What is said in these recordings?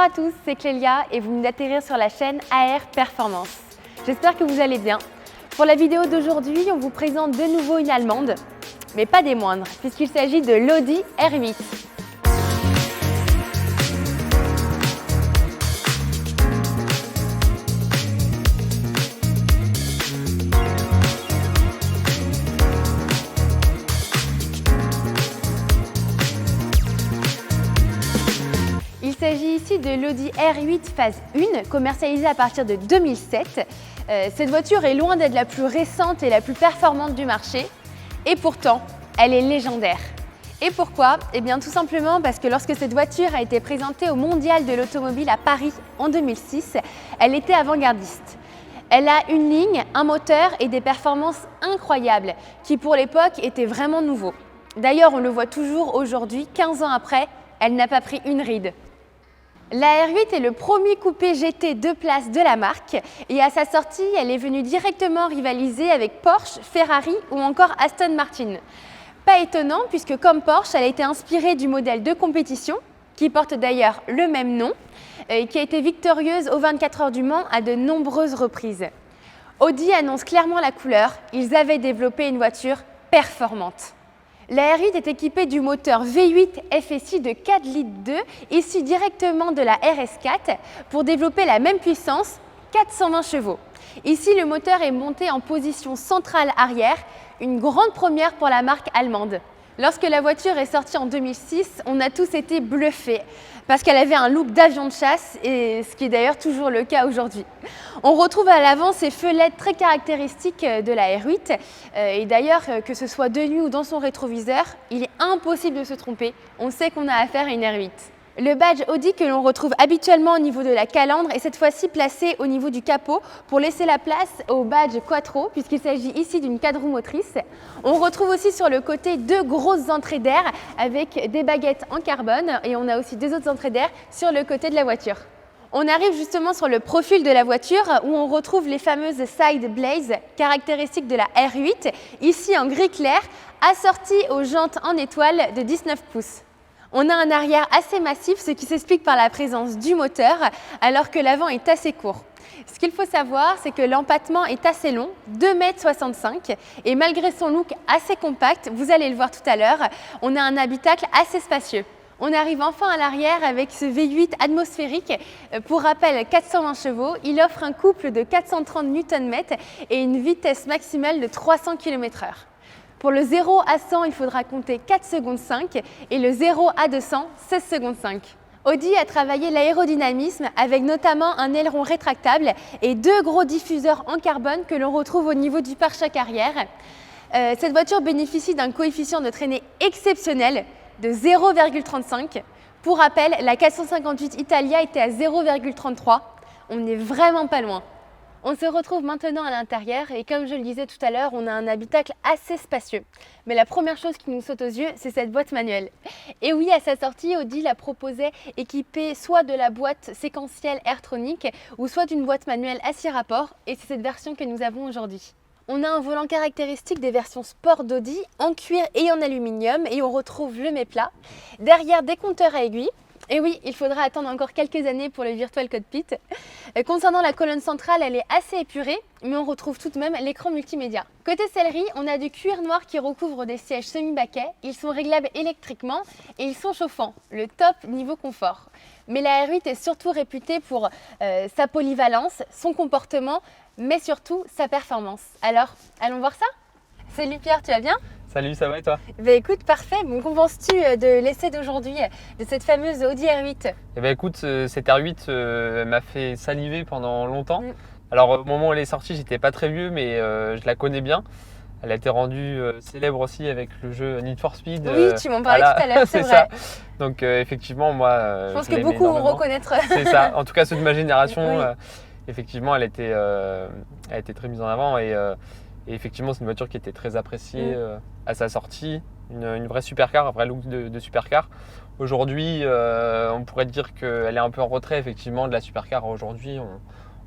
à tous, c'est Clélia et vous venez d'atterrir sur la chaîne AR Performance. J'espère que vous allez bien. Pour la vidéo d'aujourd'hui, on vous présente de nouveau une allemande, mais pas des moindres, puisqu'il s'agit de l'Audi R8. Il s'agit ici de l'Audi R8 phase 1, commercialisée à partir de 2007. Cette voiture est loin d'être la plus récente et la plus performante du marché, et pourtant, elle est légendaire. Et pourquoi? Eh bien tout simplement parce que lorsque cette voiture a été présentée au Mondial de l'Automobile à Paris en 2006, elle était avant-gardiste. Elle a une ligne, un moteur et des performances incroyables qui pour l'époque étaient vraiment nouveaux. D'ailleurs, on le voit toujours aujourd'hui, 15 ans après, elle n'a pas pris une ride. La R8 est le premier coupé GT 2 places de la marque et à sa sortie, elle est venue directement rivaliser avec Porsche, Ferrari ou encore Aston Martin. Pas étonnant puisque comme Porsche, elle a été inspirée du modèle de compétition qui porte d'ailleurs le même nom et qui a été victorieuse aux 24 heures du Mans à de nombreuses reprises. Audi annonce clairement la couleur, ils avaient développé une voiture performante. La R8 est équipée du moteur V8 FSI de 4 litres 2 issu directement de la RS4 pour développer la même puissance, 420 chevaux. Ici, le moteur est monté en position centrale arrière, une grande première pour la marque allemande. Lorsque la voiture est sortie en 2006, on a tous été bluffés parce qu'elle avait un look d'avion de chasse, et ce qui est d'ailleurs toujours le cas aujourd'hui. On retrouve à l'avant ces feux LED très caractéristiques de la R8 et d'ailleurs que ce soit de nuit ou dans son rétroviseur, il est impossible de se tromper, on sait qu'on a affaire à une R8. Le badge Audi que l'on retrouve habituellement au niveau de la calandre est cette fois-ci placé au niveau du capot pour laisser la place au badge Quattro puisqu'il s'agit ici d'une 4 roues motrices. On retrouve aussi sur le côté deux grosses entrées d'air avec des baguettes en carbone et on a aussi deux autres entrées d'air sur le côté de la voiture. On arrive justement sur le profil de la voiture où on retrouve les fameuses side blades caractéristiques de la R8, ici en gris clair, assorties aux jantes en étoile de 19 pouces. On a un arrière assez massif, ce qui s'explique par la présence du moteur, alors que l'avant est assez court. Ce qu'il faut savoir, c'est que l'empattement est assez long, 2,65 m, et malgré son look assez compact, vous allez le voir tout à l'heure, on a un habitacle assez spacieux. On arrive enfin à l'arrière avec ce V8 atmosphérique. Pour rappel, 420 chevaux, il offre un couple de 430 Nm et une vitesse maximale de 300 km/h. Pour le 0 à 100, il faudra compter 4 secondes 5 et le 0 à 200, 16 secondes 5. Audi a travaillé l'aérodynamisme avec notamment un aileron rétractable et deux gros diffuseurs en carbone que l'on retrouve au niveau du pare-choc arrière. Cette voiture bénéficie d'un coefficient de traînée exceptionnel de 0,35. Pour rappel, la 458 Italia était à 0,33. On n'est vraiment pas loin. On se retrouve maintenant à l'intérieur et comme je le disais tout à l'heure, on a un habitacle assez spacieux. Mais la première chose qui nous saute aux yeux, c'est cette boîte manuelle. Et oui, à sa sortie, Audi la proposait équipée soit de la boîte séquentielle Airtronic ou soit d'une boîte manuelle à 6 rapports et c'est cette version que nous avons aujourd'hui. On a un volant caractéristique des versions sport d'Audi en cuir et en aluminium et on retrouve le mets-plat. Derrière, des compteurs à aiguilles. Et oui, il faudra attendre encore quelques années pour le Virtual Cockpit. Concernant la colonne centrale, elle est assez épurée, mais on retrouve tout de même l'écran multimédia. Côté sellerie, on a du cuir noir qui recouvre des sièges semi-baquets. Ils sont réglables électriquement et ils sont chauffants, le top niveau confort. Mais la R8 est surtout réputée pour sa polyvalence, son comportement, mais surtout sa performance. Alors, allons voir ça? Salut Pierre, tu vas bien? Salut, ça va et toi? Écoute, parfait. Bon, qu'en penses-tu de l'essai d'aujourd'hui, de cette fameuse Audi R8? Écoute, cette R8 m'a fait saliver pendant longtemps. Alors au moment où elle est sortie, j'étais pas très vieux, mais je la connais bien. Elle a été rendue célèbre aussi avec le jeu Need for Speed. Oui, tu m'en parlais tout à l'heure, c'est vrai. Ça. Donc effectivement, moi, je pense que beaucoup vont reconnaître. C'est ça. En tout cas, ceux de ma génération, oui. effectivement, elle a été très mise en avant et effectivement, c'est une voiture qui était très appréciée à sa sortie, une vraie supercar, un vrai look de supercar. Aujourd'hui, on pourrait dire qu'elle est un peu en retrait effectivement de la supercar. Aujourd'hui,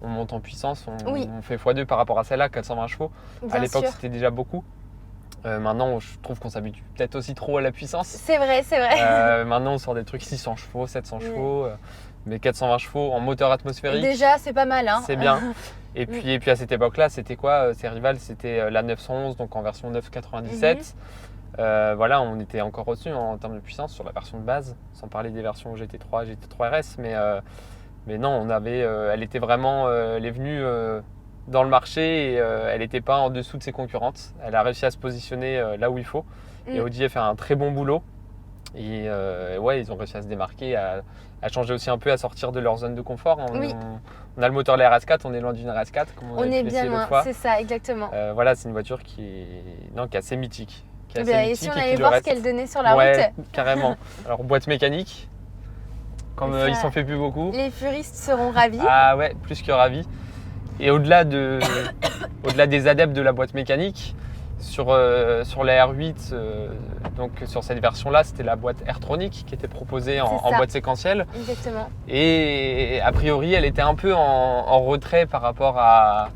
on monte en puissance, on fait x2 par rapport à celle-là, 420 chevaux. À l'époque, c'était déjà beaucoup. Maintenant, je trouve qu'on s'habitue peut-être aussi trop à la puissance. C'est vrai, c'est vrai. Maintenant, on sort des trucs 600 chevaux, 700 chevaux, mais 420 chevaux en moteur atmosphérique. Déjà, c'est pas mal. Hein. C'est bien. Et puis à cette époque-là, c'était quoi? Ses rivales, c'était la 911, donc en version 997. Voilà, on était encore au-dessus en termes de puissance sur la version de base, sans parler des versions GT3, GT3 RS. Mais non, elle était vraiment, elle est venue dans le marché et elle n'était pas en dessous de ses concurrentes. Elle a réussi à se positionner là où il faut. Et Audi a fait un très bon boulot. Et ouais, ils ont réussi à se démarquer, à changer aussi un peu, à sortir de leur zone de confort. On a le moteur de la RS4, on est loin d'une RS4, comme on est pu bien l'autre loin, fois. c'est ça, exactement. Voilà, c'est une voiture qui est assez mythique. Et si on allait voir ce qu'elle donnait sur la route? Carrément. Alors, boîte mécanique, comme il s'en fait plus beaucoup. Les puristes seront ravis. Ah ouais, plus que ravis. Et au-delà des adeptes de la boîte mécanique, sur la R8, donc sur cette version-là, c'était la boîte Airtronic qui était proposée en boîte séquentielle. Exactement. Et a priori, elle était un peu en retrait par rapport à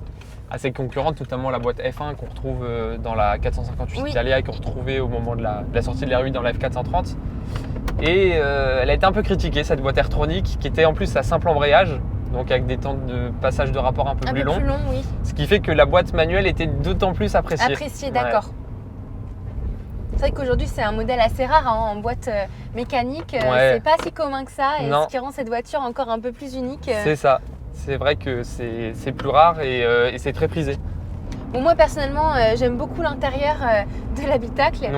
ses concurrentes, notamment la boîte F1 qu'on retrouve dans la 458 Italia et qu'on retrouvait au moment de la sortie de la R8 dans la F430. Et elle a été un peu critiquée, cette boîte Airtronic, qui était en plus à simple embrayage, donc avec des temps de passage de rapport un peu plus longs. Oui. Ce qui fait que la boîte manuelle était d'autant plus appréciée. D'accord. C'est vrai qu'aujourd'hui c'est un modèle assez rare en boîte mécanique. C'est pas si commun que ça, et ce qui rend cette voiture encore un peu plus unique. C'est ça. C'est vrai que c'est plus rare et c'est très prisé. Bon, moi personnellement, j'aime beaucoup l'intérieur de l'habitacle.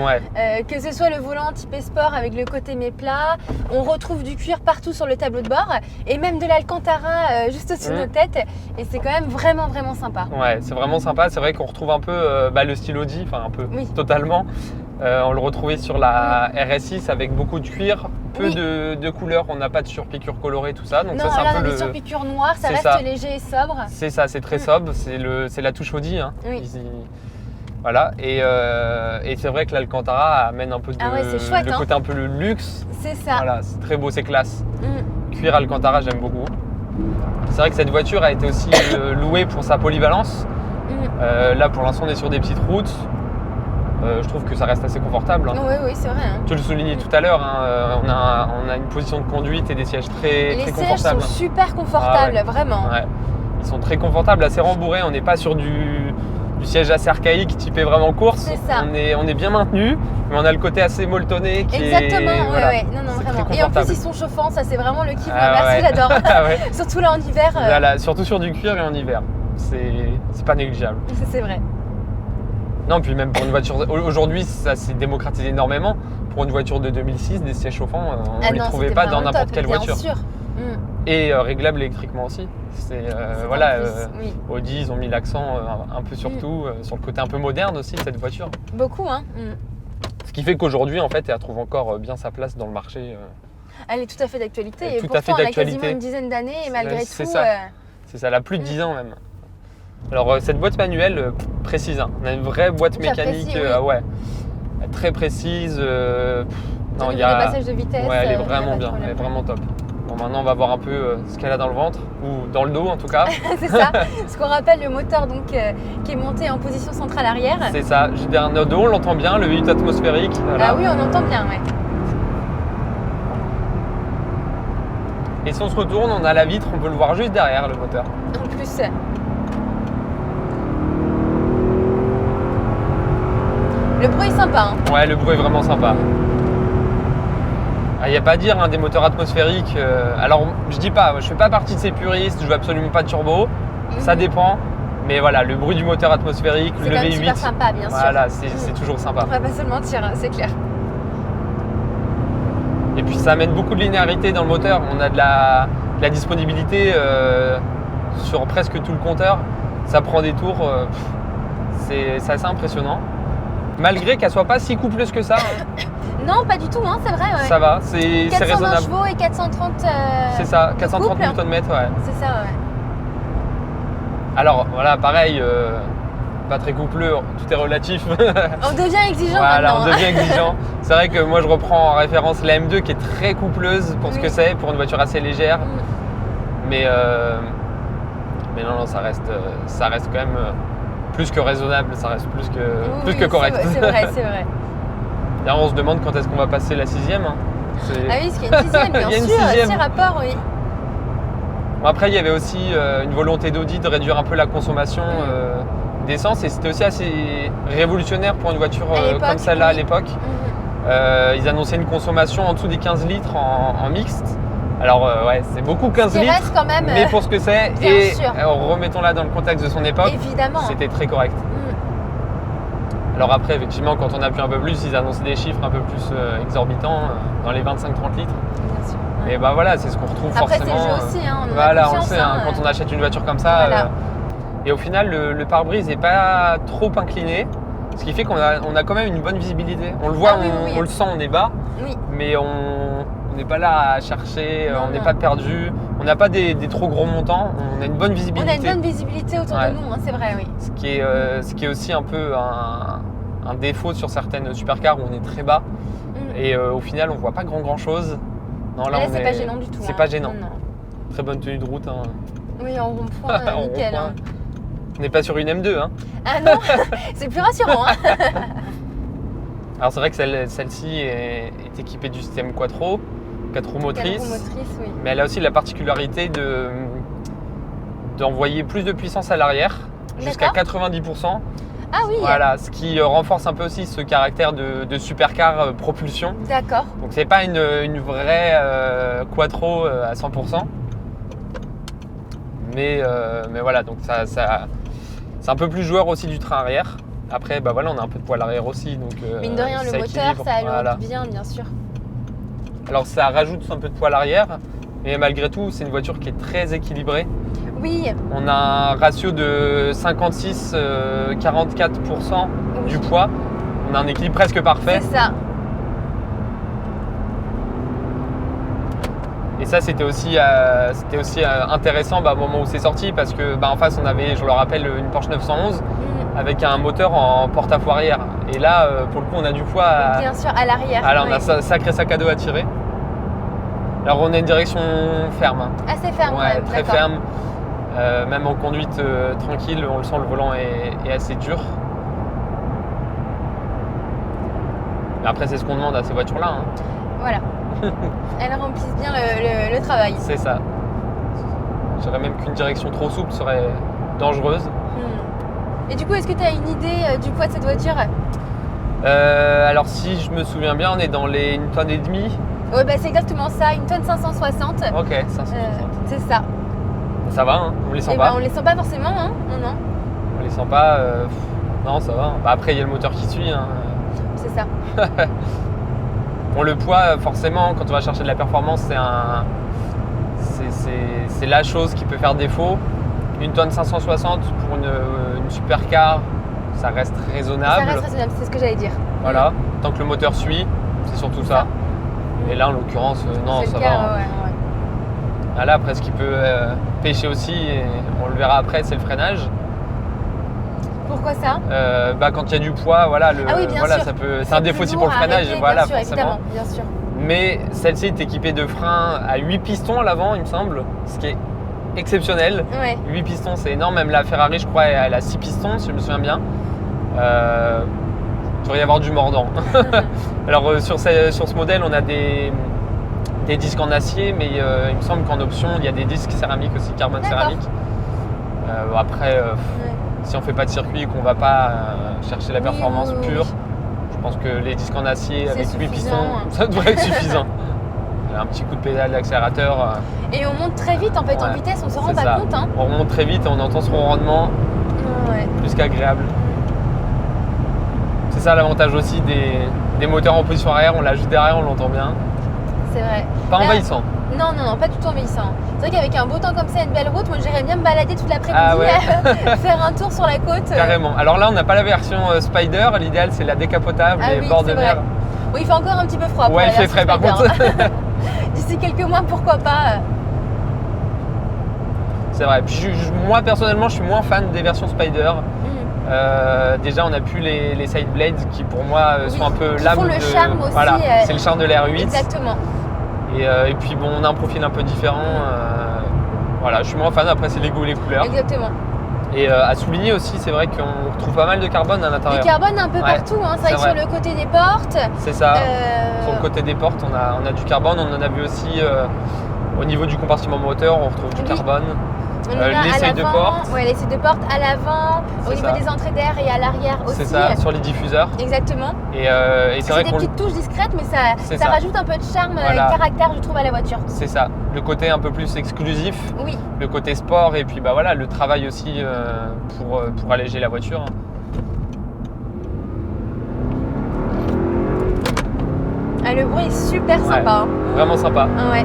Que ce soit le volant type sport avec le côté mets-plat, on retrouve du cuir partout sur le tableau de bord et même de l'Alcantara juste au-dessus de nos têtes. Et c'est quand même vraiment, vraiment sympa. Ouais, c'est vraiment sympa. C'est vrai qu'on retrouve un peu le style Audi, enfin un peu, totalement. On le retrouvait sur la RS6 avec beaucoup de cuir, peu de couleurs, on n'a pas de surpiqûre colorée, tout ça. Donc non, ça, c'est un peu le surpiqûre noire, ça reste léger et sobre. C'est ça, c'est très sobre, c'est la touche Audi. Hein. Voilà, et c'est vrai que l'Alcantara amène un peu chouette, le côté un peu le luxe. C'est ça. Voilà, c'est très beau, c'est classe. Cuir Alcantara, j'aime beaucoup. C'est vrai que cette voiture a été aussi louée pour sa polyvalence. Là, pour l'instant, on est sur des petites routes. Je trouve que ça reste assez confortable. Hein. Oui, c'est vrai. Hein. Tu le soulignais tout à l'heure, hein, on a une position de conduite et des sièges très confortables. Les sièges sont super confortables, vraiment. Ouais. Ils sont très confortables, assez rembourrés. On n'est pas sur du siège assez archaïque, typé vraiment course. C'est ça. On est bien maintenu, mais on a le côté assez molletonné qui Exactement, est... Voilà, non, vraiment. Et en plus, ils sont chauffants, ça c'est vraiment le kiff. Merci, j'adore. Surtout là en hiver. Voilà, surtout sur du cuir et en hiver. C'est pas négligeable. C'est vrai. Non, puis même pour une voiture, aujourd'hui ça s'est démocratisé énormément. Pour une voiture de 2006, des sièges chauffants, on ne les trouvait pas dans n'importe quelle voiture. Bien sûr. Et réglable électriquement aussi. Audi, ils ont mis l'accent un peu sur tout, sur le côté un peu moderne aussi de cette voiture. Beaucoup, hein. Ce qui fait qu'aujourd'hui, en fait, elle trouve encore bien sa place dans le marché. Elle est tout à fait d'actualité. Et pourtant, elle a quasiment une dizaine d'années et malgré tout... C'est ça, elle a plus de 10 ans même. Alors cette boîte manuelle, précise, hein. On a une vraie boîte mécanique, très précise. Non, il y a des passages de vitesse. Ouais, elle est vraiment bien, elle est vraiment top. Bon, maintenant on va voir un peu ce qu'elle a dans le ventre, ou dans le dos en tout cas. C'est ça, ce qu'on rappelle le moteur donc, qui est monté en position centrale arrière. C'est ça, j'ai derrière notre dos, on l'entend bien, le V8 atmosphérique. Voilà. Ah oui, on entend bien, ouais. Et si on se retourne, on a la vitre, on peut le voir juste derrière le moteur. En plus. Le bruit est sympa. Hein. Ouais, le bruit est vraiment sympa. Il n'y a pas à dire, hein, des moteurs atmosphériques. Alors, je dis pas, je fais pas partie de ces puristes, je veux absolument pas de turbo. Ça dépend. Mais voilà, le bruit du moteur atmosphérique, le V8. C'est super sympa, bien sûr. Voilà, c'est toujours sympa. On va pas se le mentir, c'est clair. Et puis ça amène beaucoup de linéarité dans le moteur. On a de la disponibilité sur presque tout le compteur. Ça prend des tours. C'est assez impressionnant. Malgré qu'elle soit pas si coupleuse que ça. Hein. Non, pas du tout, hein, c'est vrai. Ouais. Ça va, c'est raisonnable. 420 chevaux et 430 c'est ça, 430 Nm, ouais. C'est ça, ouais. Alors, voilà, pareil, pas très coupleux, tout est relatif. On devient exigeant voilà, maintenant. On devient exigeant. C'est vrai que moi, je reprends en référence la M2 qui est très coupleuse pour ce que c'est, pour une voiture assez légère. Mais non, ça reste quand même plus que raisonnable, ça reste plus Oui, que correct. C'est vrai, c'est vrai. D'ailleurs, on se demande quand est-ce qu'on va passer la 6e. Hein. Ah oui, parce qu'il y a une 6e, bien Il y a une sûr, 6e. 6 rapports, oui. Bon, après, il y avait aussi une volonté d'Audi de réduire un peu la consommation d'essence et c'était aussi assez révolutionnaire pour une voiture comme celle-là à l'époque. Ils annonçaient une consommation en dessous des 15 litres en mixte. Alors ouais, c'est beaucoup 15 litres, reste quand même, mais pour ce que c'est, bien et sûr. Remettons-la dans le contexte de son époque, Évidemment. c'était très correct. Alors après, effectivement, quand on appuie un peu plus, ils annoncent des chiffres un peu plus exorbitants, dans les 25-30 litres. Bien sûr. Et bah voilà, c'est ce qu'on retrouve Après, forcément. c'est le jeu aussi, hein, on en a voilà, on le conscience, sait, hein, quand on achète une voiture comme ça. Voilà. Et au final, le pare-brise n'est pas trop incliné, ce qui fait qu'on a quand même une bonne visibilité. On le voit, on le sent, on est bas, mais on n'est pas là à chercher, on n'est pas perdu, on n'a pas des trop gros montants, on a une bonne visibilité. On a une bonne visibilité autour de nous, hein, c'est vrai, oui. Ce qui est aussi un peu un défaut sur certaines supercars où on est très bas et au final on voit pas grand chose. Non, là c'est pas gênant du tout. C'est pas gênant. Non. Très bonne tenue de route. Hein. Oui, en rond-point, nickel. Hein. On n'est pas sur une M2. Hein. Ah non, c'est plus rassurant. Hein. Alors c'est vrai que celle-ci est équipée du système Quattro, 4 roues motrices. Oui. Mais elle a aussi la particularité d'envoyer plus de puissance à l'arrière, jusqu'à 90%. Ah oui. Voilà, ce qui renforce un peu aussi ce caractère de supercar propulsion. D'accord. Donc c'est pas une vraie Quattro à 100%. Mais voilà, donc ça c'est un peu plus joueur aussi du train arrière. Après, bah voilà, on a un peu de poids à l'arrière aussi. Donc, mine de rien, le moteur, ça alourdit bien sûr. Alors ça rajoute un peu de poids à l'arrière, mais malgré tout, c'est une voiture qui est très équilibrée. Oui. On a un ratio de 56-44% du poids. On a un équilibre presque parfait. C'est ça. Et ça, c'était aussi intéressant au moment où c'est sorti parce que en face, on avait, je le rappelle, une Porsche 911 avec un moteur en porte-à-faux arrière. Et là, pour le coup, on a du poids bien sûr, à l'arrière. Alors, on a un sacré sac à dos à tirer. Alors, on a une direction ferme. Hein. Assez ferme, ouais, très ferme. Même en conduite tranquille, on le sent, le volant est assez dur. Mais après, c'est ce qu'on demande à ces voitures-là. Hein. Voilà. Elles remplissent bien le travail. C'est ça. Je dirais même qu'une direction trop souple serait dangereuse. Et du coup, est-ce que tu as une idée du poids de cette voiture ? Alors, si je me souviens bien, on est dans les 1,5 tonne. Ouais, bah, c'est exactement ça, 1 tonne 560. Ok, 560. C'est ça. Ça va, hein, on les sent et pas. On les sent pas forcément, hein. Non. On les sent pas. Non, ça va. Après, il y a le moteur qui suit. Hein. C'est ça. Bon, le poids, forcément, quand on va chercher de la performance, c'est la chose qui peut faire défaut. 1 tonne 560 pour une supercar, ça reste raisonnable. Ça reste raisonnable, c'est ce que j'allais dire. Voilà, tant que le moteur suit, c'est surtout ça. Et là, en l'occurrence, non, ça va. Ouais. Ah, là, après, ce qui peut pêcher aussi, et on le verra après, c'est le freinage. Pourquoi ça ? Quand il y a du poids, voilà, oui, bien sûr. c'est un défaut aussi pour le freinage, bien sûr, forcément. Bien sûr. Mais celle-ci est équipée de freins à 8 pistons à l'avant, il me semble, ce qui est exceptionnel. Ouais. 8 pistons, c'est énorme. Même la Ferrari, je crois, elle a 6 pistons, si je me souviens bien. Il devrait y avoir du mordant. Alors, sur ce modèle, on a des disques en acier, mais il me semble qu'en option, il y a des disques céramiques aussi, carbone céramique. Après, si on fait pas de circuit et qu'on va pas chercher la performance pure, je pense que les disques en acier avec 8 pistons, ça devrait être suffisant. Un petit coup de pédale d'accélérateur. Et on monte très vite en fait, en vitesse, on se rend pas compte. Hein. On remonte très vite et on entend son rendement plus qu'agréable. C'est ça l'avantage aussi des moteurs en position arrière, on l'a juste derrière, on l'entend bien. C'est vrai. Pas envahissant. Non, pas du tout envahissant. C'est vrai qu'avec un beau temps comme ça et une belle route, moi j'irais bien me balader toute l'après-midi, faire un tour sur la côte. Carrément. Alors là, on n'a pas la version Spider, l'idéal c'est la décapotable et bord de mer. Oui, il fait encore un petit peu froid. Ouais, il fait frais par contre. D'ici quelques mois, pourquoi pas. C'est vrai. Puis moi personnellement, je suis moins fan des versions Spider. Déjà, on a plus les side blades qui pour moi sont un peu l'âme de... le charme aussi. Voilà, c'est le charme de l'R8. Exactement. Et puis bon, on a un profil un peu différent. Voilà, je suis moins fan. Après, c'est les goûts et les couleurs. Exactement. Et à souligner aussi, c'est vrai qu'on retrouve pas mal de carbone à l'intérieur. Du carbone un peu partout, hein. C'est vrai que sur le côté des portes. C'est ça. Sur le côté des portes, on a du carbone. On en a vu aussi au niveau du compartiment moteur, on retrouve du carbone. L'essai de porte. Ouais, l'essai de porte à l'avant, au niveau des entrées d'air et à l'arrière aussi. C'est ça, sur les diffuseurs. Exactement. Et c'est vrai des petites touches discrètes, mais ça rajoute un peu de charme et de caractère, je trouve, à la voiture. C'est ça. Le côté un peu plus exclusif. Oui. Le côté sport et puis bah voilà, le travail aussi pour alléger la voiture. Ah, le bruit est super sympa. Hein. Vraiment sympa. Ouais.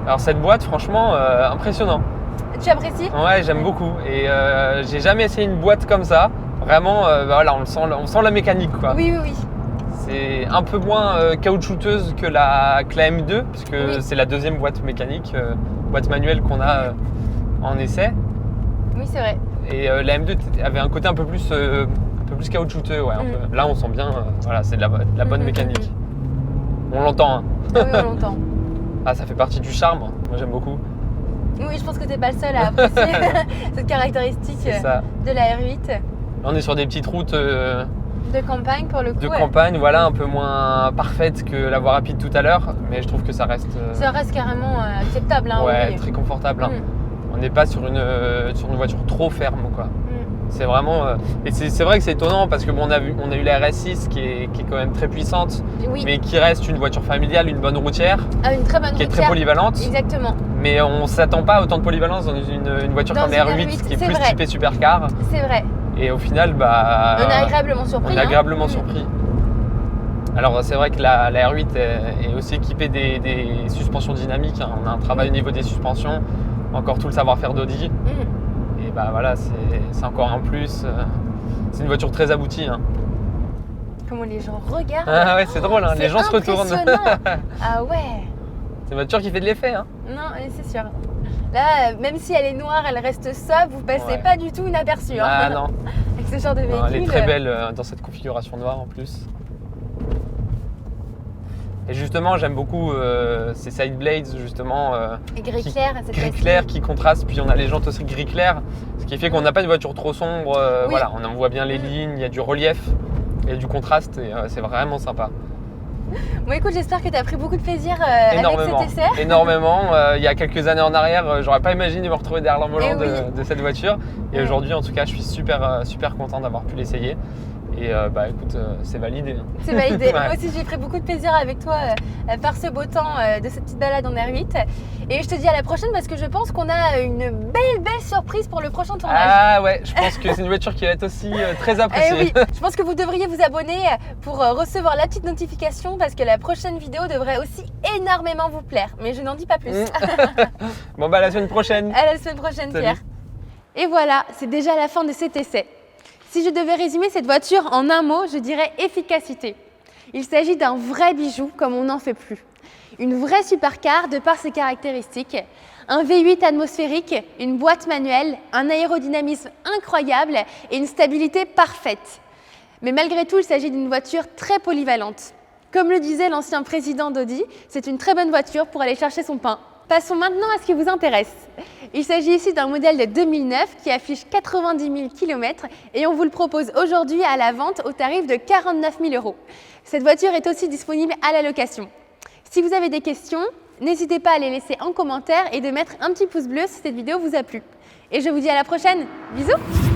Alors cette boîte, franchement, impressionnant. Tu apprécies? Ouais, j'aime beaucoup. Et j'ai jamais essayé une boîte comme ça. Vraiment, voilà, on sent la mécanique, quoi. Oui. C'est un peu moins caoutchouteuse que la M2, puisque c'est la deuxième boîte mécanique, boîte manuelle qu'on a en essai. Oui, c'est vrai. Et la M2 avait un côté un peu plus caoutchouteux. Ouais, un peu. Là, on sent bien, voilà, c'est de la bonne mécanique. On l'entend. Hein. Oui, on l'entend. Ah, ça fait partie du charme. Moi, j'aime beaucoup. Oui, je pense que tu n'es pas le seul à apprécier cette caractéristique de la R8. Là, on est sur des petites routes de campagne pour le coup. De campagne, voilà, un peu moins parfaite que la voie rapide tout à l'heure, mais je trouve que ça reste. Ça reste carrément acceptable. Hein, ouais, très confortable. Hein. On n'est pas sur une voiture trop ferme, quoi. C'est vraiment. Et c'est vrai que c'est étonnant parce que bon, on a eu la RS6 qui est quand même très puissante, mais qui reste une voiture familiale, une bonne routière. Ah, une très bonne qui routière. Est très polyvalente. Exactement. Mais on ne s'attend pas à autant de polyvalence dans une voiture comme la R8 qui est plus typée supercar. C'est vrai. Et au final, on est agréablement surpris. On est agréablement surpris. Alors c'est vrai que la R8 est aussi équipée des suspensions dynamiques. Hein. On a un travail au niveau des suspensions, encore tout le savoir-faire d'Audi. Et bah voilà, c'est encore un plus. C'est une voiture très aboutie. Hein. Comment les gens regardent. Ah ouais, c'est drôle, hein. Les gens se retournent. Ah ouais. C'est une voiture qui fait de l'effet. Hein. Non, c'est sûr. Là, même si elle est noire, elle reste sobre, vous passez pas du tout inaperçu. Hein. Ah non. Avec ce genre de véhicule. Elle est très belle dans cette configuration noire en plus. Et justement, j'aime beaucoup ces side blades justement. Gris clair, gris clair qui contraste. Puis on a les jantes aussi gris clair, ce qui fait qu'on n'a pas une voiture trop sombre. Voilà, on en voit bien les lignes, il y a du relief, il y a du contraste et c'est vraiment sympa. Bon écoute, j'espère que tu as pris beaucoup de plaisir avec cet essai. Énormément. Il y a quelques années en arrière, j'aurais pas imaginé me retrouver derrière l'envolant de cette voiture. Et aujourd'hui, en tout cas, je suis super content d'avoir pu l'essayer. Et bah écoute, c'est validé. C'est validé. Moi aussi, j'ai pris beaucoup de plaisir avec toi par ce beau temps de cette petite balade en R8. Et je te dis à la prochaine parce que je pense qu'on a une belle surprise pour le prochain tournage. Ah ouais, je pense que c'est une voiture qui va être aussi très appréciée. Oui, je pense que vous devriez vous abonner pour recevoir la petite notification parce que la prochaine vidéo devrait aussi énormément vous plaire. Mais je n'en dis pas plus. Bon bah à la semaine prochaine. À la semaine prochaine. Salut. Pierre. Et voilà, c'est déjà la fin de cet essai. Si je devais résumer cette voiture en un mot, je dirais efficacité. Il s'agit d'un vrai bijou comme on n'en fait plus. Une vraie supercar de par ses caractéristiques. Un V8 atmosphérique, une boîte manuelle, un aérodynamisme incroyable et une stabilité parfaite. Mais malgré tout, il s'agit d'une voiture très polyvalente. Comme le disait l'ancien président d'Audi, c'est une très bonne voiture pour aller chercher son pain. Passons maintenant à ce qui vous intéresse. Il s'agit ici d'un modèle de 2009 qui affiche 90 000 km et on vous le propose aujourd'hui à la vente au tarif de 49 000 €. Cette voiture est aussi disponible à la location. Si vous avez des questions, n'hésitez pas à les laisser en commentaire et de mettre un petit pouce bleu si cette vidéo vous a plu. Et je vous dis à la prochaine. Bisous!